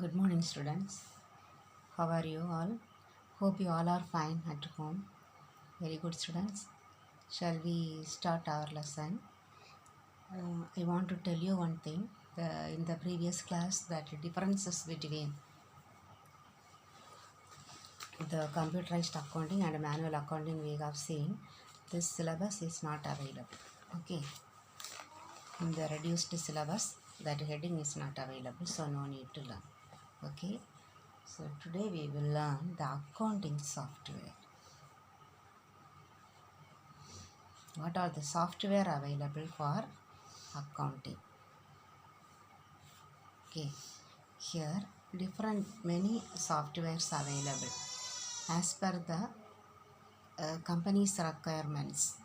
Good morning, students. How are you all? Hope you all are fine at home. Very good, students. Shall we start our lesson? I want to tell you one thing. In the previous class, that differences between the computerized accounting and manual accounting we have seen. This syllabus is not available. Okay. In the reduced syllabus, that heading is not available, so no need to learn. Okay. So today we will learn the accounting software. What are the software available for accounting? Okay, here many softwares available as per the company's requirements,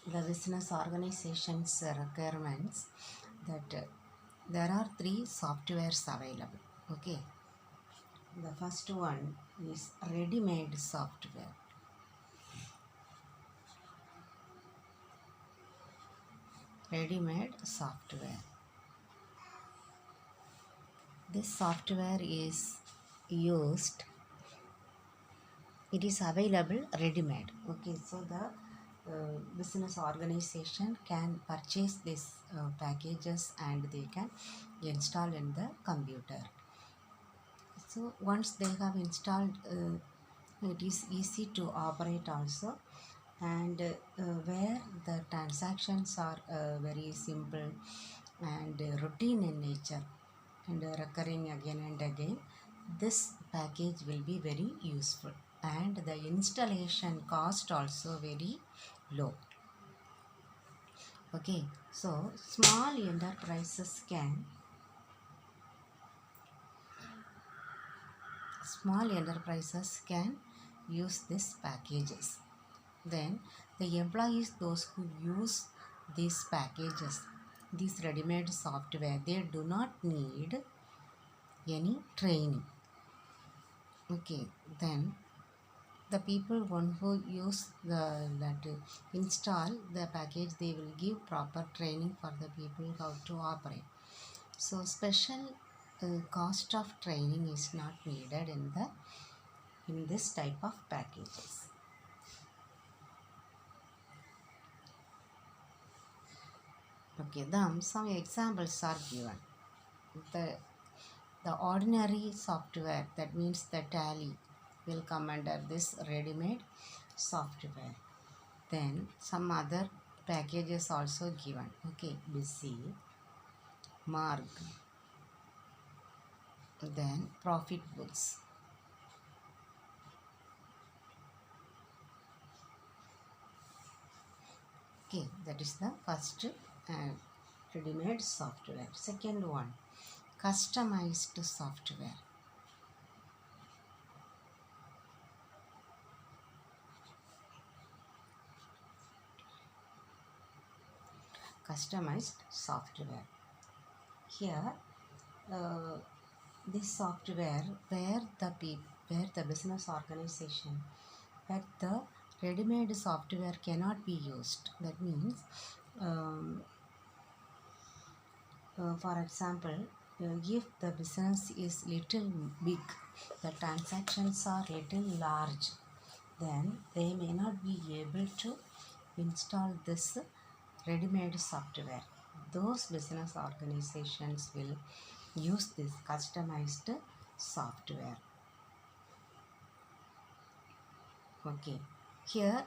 the business organization's requirements. That there are three softwares available. Okay, the first one is ready-made software. Ready-made software. This software is used, it is available ready-made. Okay, so the business organization can purchase these packages and they can install in the computer. So once they have installed, it is easy to operate also, and where the transactions are very simple and routine in nature and recurring again and again, this package will be very useful, and the installation cost also very low. Okay, so small enterprises can use these packages. Then the employees, those who use these packages, this ready-made software, they do not need any training. Okay, then the people who use install the package, they will give proper training for the people how to operate. So special cost of training is not needed in this type of packages. Okay, then some examples are given. The ordinary software, that means the tally, will come under this ready-made software. Then some other packages also given. Okay, busy, mark, then profit books. Okay, that is the first ready-made software. Second one, customized software. Customized software. Here, this software where the business organization, where the ready-made software cannot be used. That means, for example, if the business is little big, the transactions are little large, then they may not be able to install this ready-made software. Those business organizations will use this customized software. Okay, here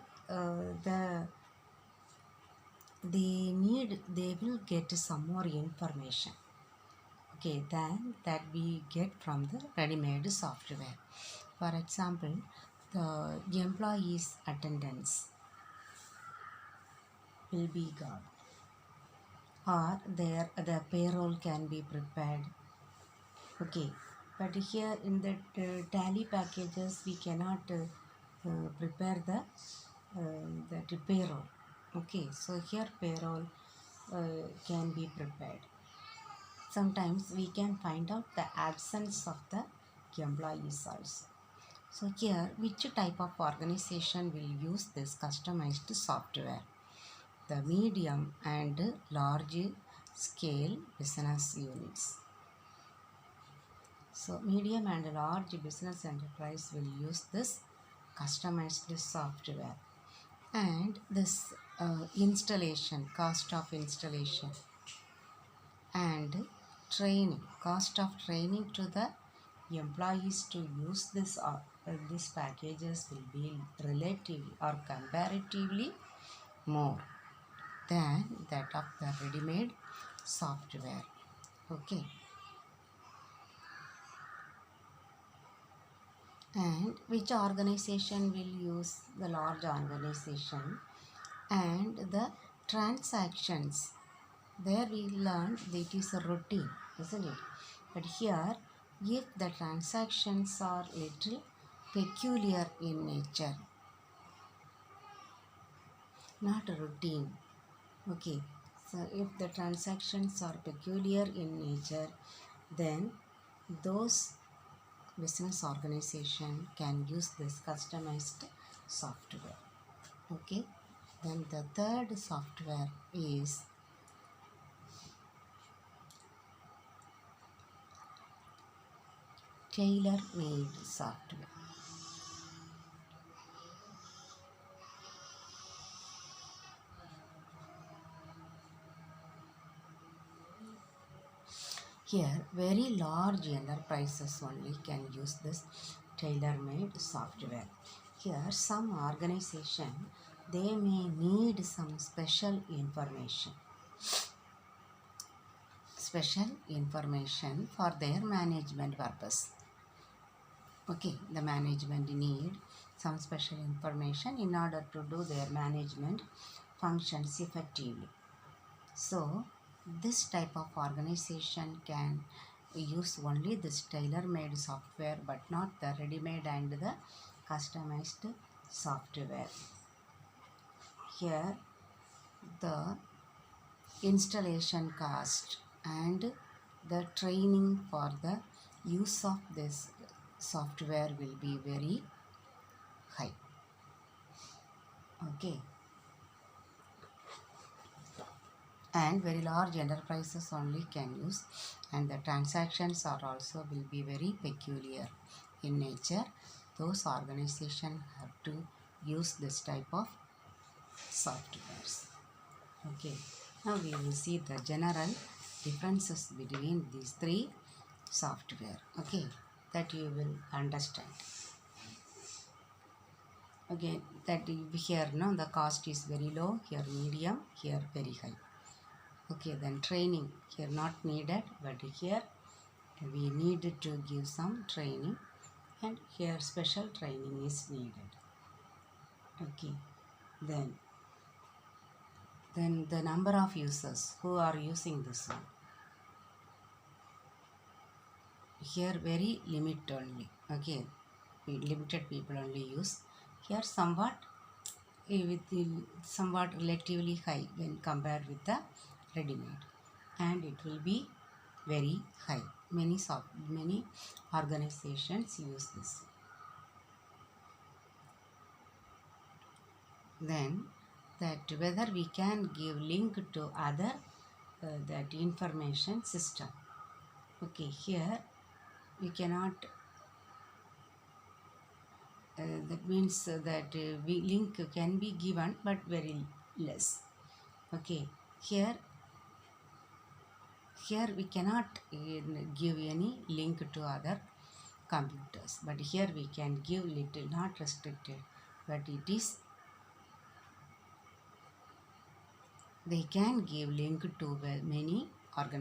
they will get some more information, okay, than that we get from the ready-made software. For example, the employees' attendance will be got, or the payroll can be prepared. Okay, but here in the tally packages we cannot prepare the payroll. Okay, so here payroll can be prepared. Sometimes we can find out the absence of the employees also. So here, which type of organization will use this customized software? The medium and large scale business units. So medium and large business enterprise will use this customized software. And this installation, cost of installation and training, cost of training to the employees to use these packages will be relatively or comparatively more than that of the ready-made software. Okay. And which organization will use the large organization and the transactions, there we learned that it is a routine, isn't it? But here, if the transactions are little peculiar in nature, not routine, okay. So if the transactions are peculiar in nature, then those business organization can use this customized software. Okay. Then the third software is tailor-made software. Here, very large enterprises only can use this tailor-made software. Here, some organization, they may need some special information for their management purpose. Okay, the management need some special information in order to do their management functions effectively. So, this type of organization can use only this tailor-made software but not the ready-made and the customized software. Here, the installation cost and the training for the use of this software will be very high. Okay. And very large enterprises only can use, and the transactions are also will be very peculiar in nature. Those organizations have to use this type of softwares. Okay, now we will see the general differences between these three software. Okay, that you will understand. Okay, that here no, the cost is very low, here medium, here very high. Okay, then training here not needed, but here we need to give some training, and here special training is needed. Okay, then the number of users who are using this one, here very limit only. Okay, limited people only use. Here somewhat somewhat relatively high when compared with the ready-made, and it will be very high. Many organizations use this. Then that whether we can give link to other that information system. Okay, here we cannot. That means that we link can be given, but very less. Okay, here we cannot give any link to other computers, but here we can give little, not restricted, but it is they can give link to many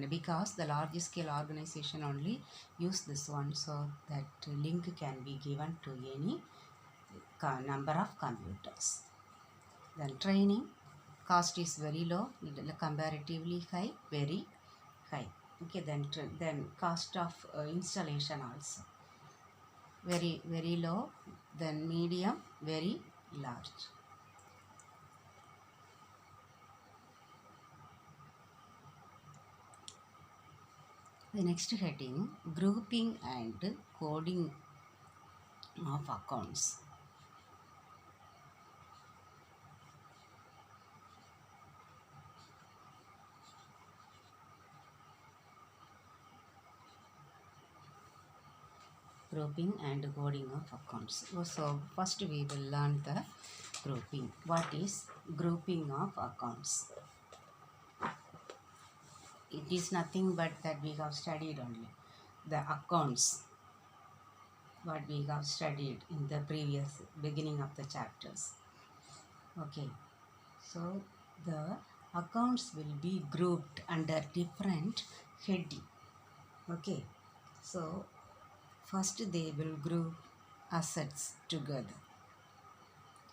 because the large scale organization only use this one, so that link can be given to any number of computers. Then training cost is very low, comparatively high, very high. Okay, then cost of installation also very low, then medium, very large. The next heading, grouping and coding of accounts. Grouping and coding of accounts. So first we will learn the grouping. What is grouping of accounts? It is nothing but that we have studied only the accounts, what we have studied in the previous beginning of the chapters. Okay, so the accounts will be grouped under different heading. Okay, so first they will group assets together.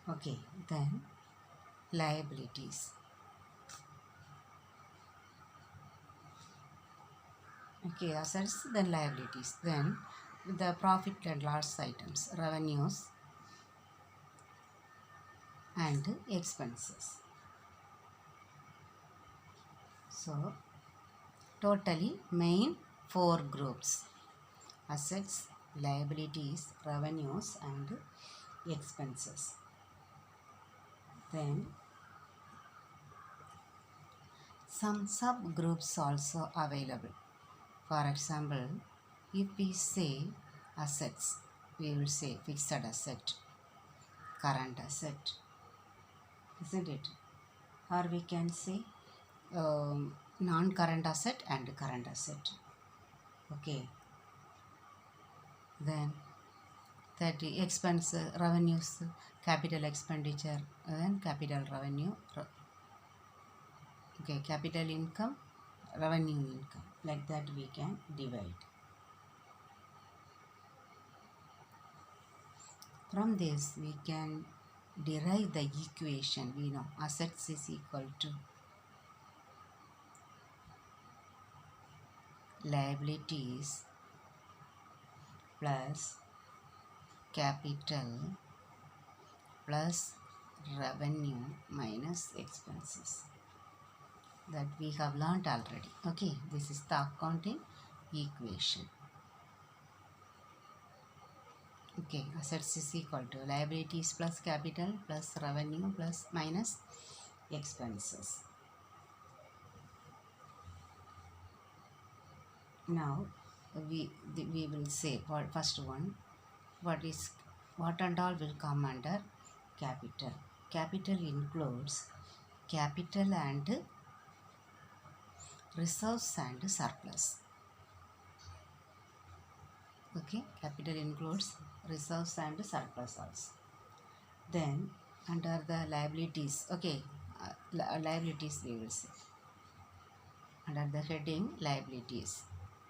Okay, then liabilities. Okay, assets, then liabilities. Then the profit and loss items, revenues and expenses. So totally main four groups: assets, liabilities, revenues and expenses. Then some subgroups also available. For example, if we say assets, we will say fixed asset, current asset, isn't it? Or we can say non-current asset and current asset. Okay, then that expense revenues, capital expenditure, then capital revenue, okay, capital income, revenue income, like that we can divide. From this we can derive the equation. We know assets is equal to liabilities plus capital plus revenue minus expenses, that we have learnt already. Okay, this is the accounting equation. Okay, assets is equal to liabilities plus capital plus revenue plus minus expenses. Now we will say first one, what and all will come under capital. Capital includes capital and reserves and surplus. Okay, capital includes reserves and surplus also. Then under the liabilities, okay, liabilities we will say. Under the heading liabilities,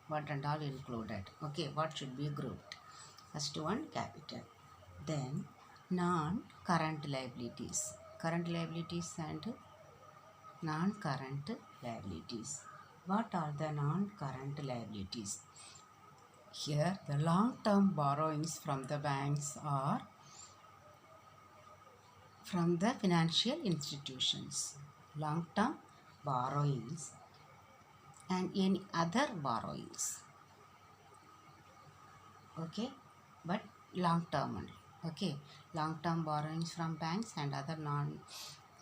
what and all included. Okay, what should be grouped? First one, capital. Then non-current liabilities. Current liabilities and non-current liabilities. What are the non-current liabilities? Here the long-term borrowings from the banks or from the financial institutions. Long-term borrowings and any other borrowings. Okay, but long-term only. Okay, long-term borrowings from banks and other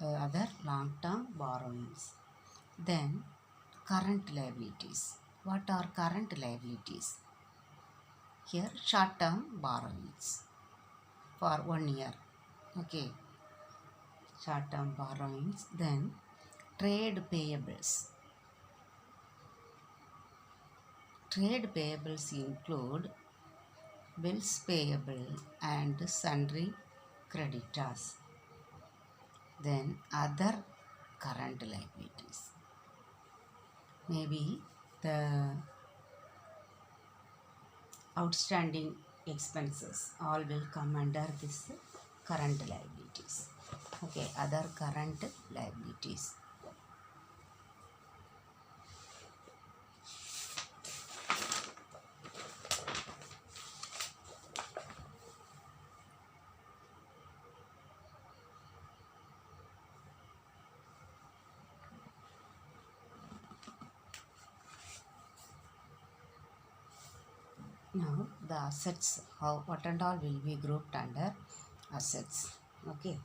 other long-term borrowings. Then current liabilities. What are current liabilities? Here short-term borrowings for 1 year. Okay, short-term borrowings. Then trade payables. Trade payables include bills payable and sundry creditors. Then other current liabilities. Maybe the outstanding expenses all will come under this current liabilities. Okay, other current liabilities. Now the assets, what and all will be grouped under assets. Okay,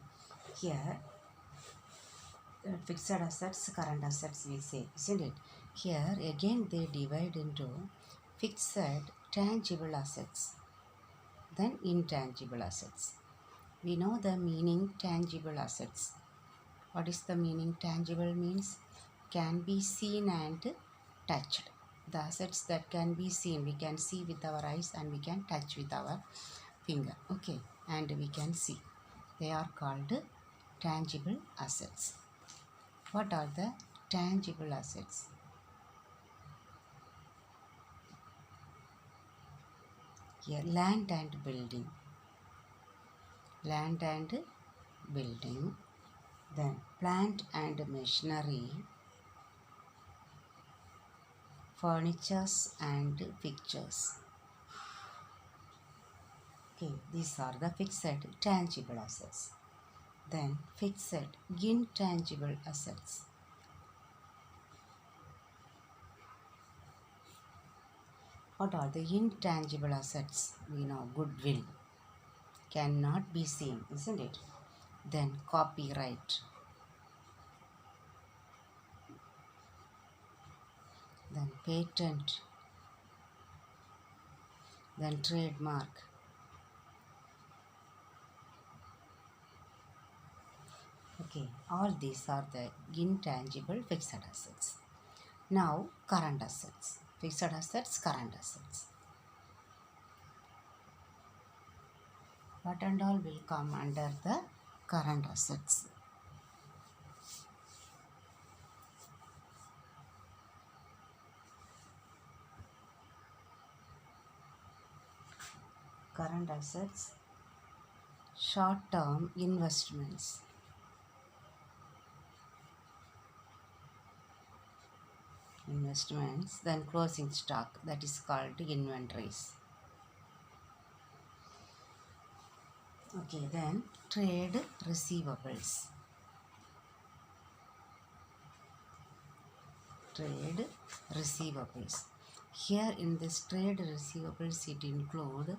here fixed assets, current assets we say, isn't it? Here again they divide into fixed tangible assets Then intangible assets. We know the meaning tangible assets. What is the meaning? Tangible means can be seen and touched. The assets that can be seen, we can see with our eyes and we can touch with our finger. Okay, and we can see. They are called tangible assets. What are the tangible assets? Here, land and building. Land and building. Then plant and machinery, furnitures and fixtures. Okay, these are the fixed tangible assets. Then fixed intangible assets. What are the intangible assets? We know goodwill cannot be seen, isn't it? Then copyright. Then patent. Then trademark. Okay, all these are the intangible fixed assets. Now, current assets. Fixed assets, current assets. What and all will come under the current assets? Current assets, short-term investments. Then closing stock, that is called inventories. Okay, then trade receivables. Trade receivables. Here in this trade receivables, it include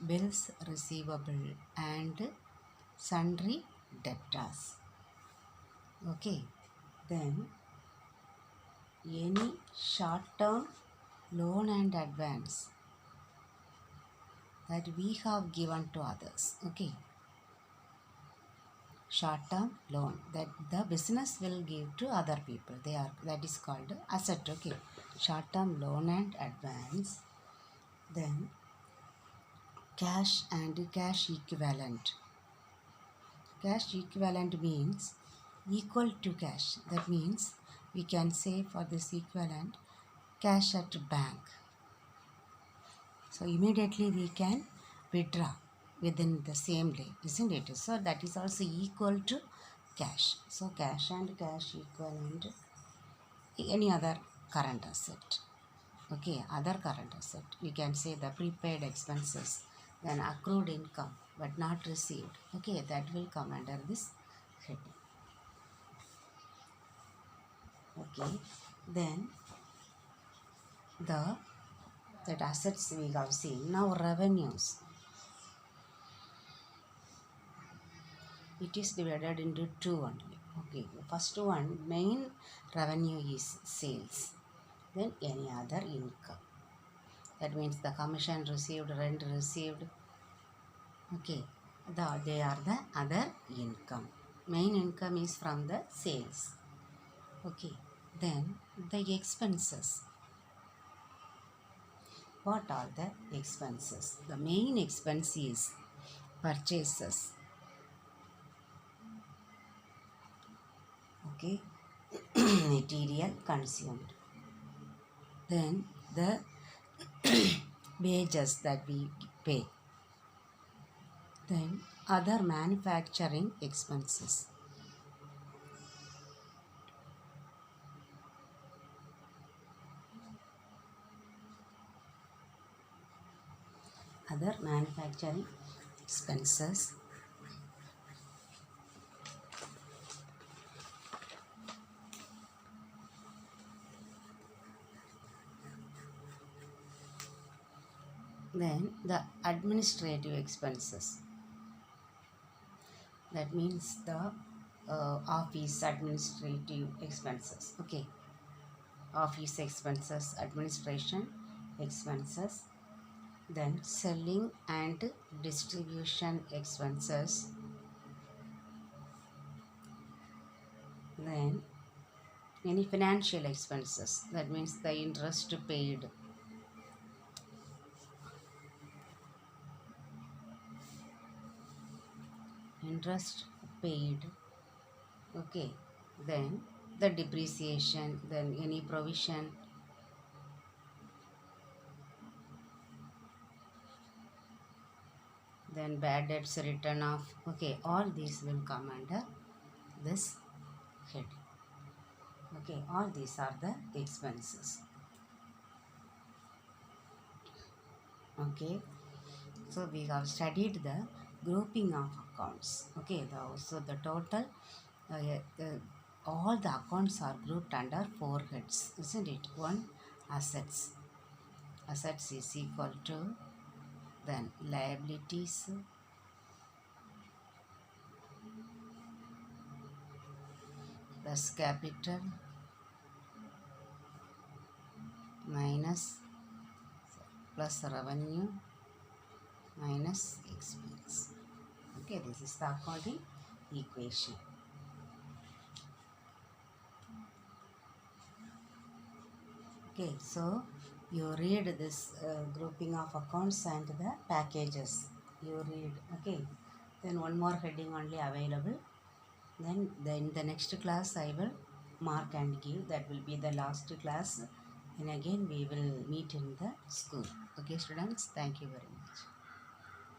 bills receivable and sundry debtors. Okay, then any short-term loan and advance that we have given to others. Okay, short-term loan that the business will give to other people, that is called asset. Okay, short-term loan and advance. Then cash and cash equivalent. Cash equivalent means equal to cash. That means we can say for this equivalent cash at bank. So immediately we can withdraw within the same day, isn't it? So that is also equal to cash. So cash and cash equivalent, any other current asset. Okay, other current asset. We can say the prepaid expenses, then accrued income but not received. Okay, that will come under this heading. Okay, then that assets we have seen. Now revenues. It is divided into two only. Okay, the first one, main revenue is sales. Then any other income. That means the commission received, rent received. Okay, they are the other income. Main income is from the sales. Okay, then the expenses. What are the expenses? The main expense is purchases. Okay, material consumed. Then the wages that we pay. Then other manufacturing expenses. Other manufacturing expenses. Then the administrative expenses. That means the office administrative expenses. Okay, office expenses, administration expenses. Then selling and distribution expenses. Then any financial expenses, that means the interest paid. Interest paid. Okay. Then the depreciation, then any provision, then bad debts written off. Okay, all these will come under this head. Okay, all these are the expenses. Okay, so we have studied the grouping of accounts. Okay, so the total, all the accounts are grouped under four heads, isn't it? One, assets. Assets is equal to, then liabilities, plus capital, minus, plus revenue, minus expense. Okay, this is the accounting equation. Okay, so you read this grouping of accounts and the packages. You read, okay. Then one more heading only available. Then the next class I will mark and give. That will be the last class. And again we will meet in the school. Okay, students. Thank you very much.